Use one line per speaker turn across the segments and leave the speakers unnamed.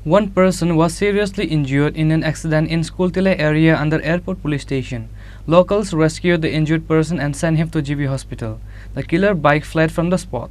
One person was seriously injured in an accident in Schooltila area under Airport Police Station. Locals rescued the injured person and sent him to GB Hospital. The killer bike fled from the spot.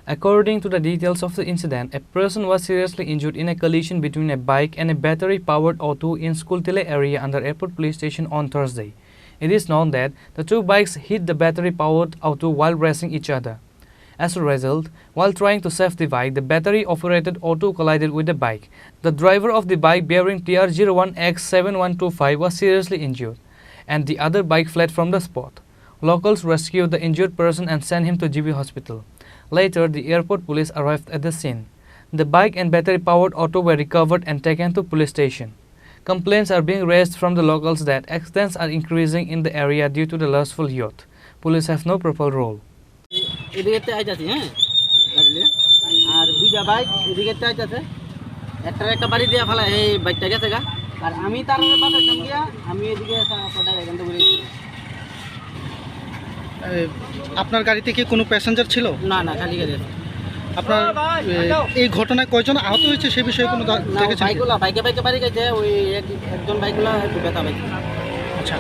According to the details of the incident, a person was seriously injured in a collision between a bike and a battery-powered auto in Schooltila area under Airport Police Station on Thursday. It is known that the two bikes hit the battery-powered auto while racing each other. As a result, while trying to save the bike, the battery-operated auto collided with the bike. The driver of the bike bearing TR01X7125 was seriously injured, and the other bike fled from the spot. Locals rescued the injured person and sent him to GB Hospital. Later, the airport police arrived at the scene. The bike and battery-powered auto were recovered and taken to police station. Complaints are being raised from the locals that accidents are increasing in the area due to the lustful youth. Police have no proper role.
আপনার গাড়িতে কি কোনো passenger ছিল?
না না, খালি গাড়ি।
আপনার এই ঘটনায় কয়জন আহত হয়েছে সে বিষয়ে কোনো দেখেছেন?
বাইকে বাড়ি গেছে, ওই একজন বাইকগুলো একটু ব্যথা পাইছে।
আচ্ছা,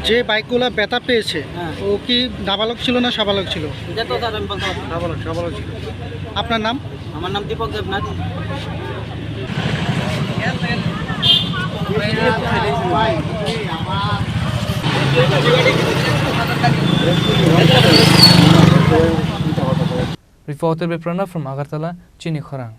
যে বাইকগুলো ব্যথা পেয়েছে ও কি নাবালক ছিল না সাবালক ছিল?
এটা তো স্যার আমি বলতে পারবো না।
সাবালক ছিল। আপনার নাম?
আমার নাম Dipak Debnath.
Reported by Pranav from Agartala, Chini, Khorang.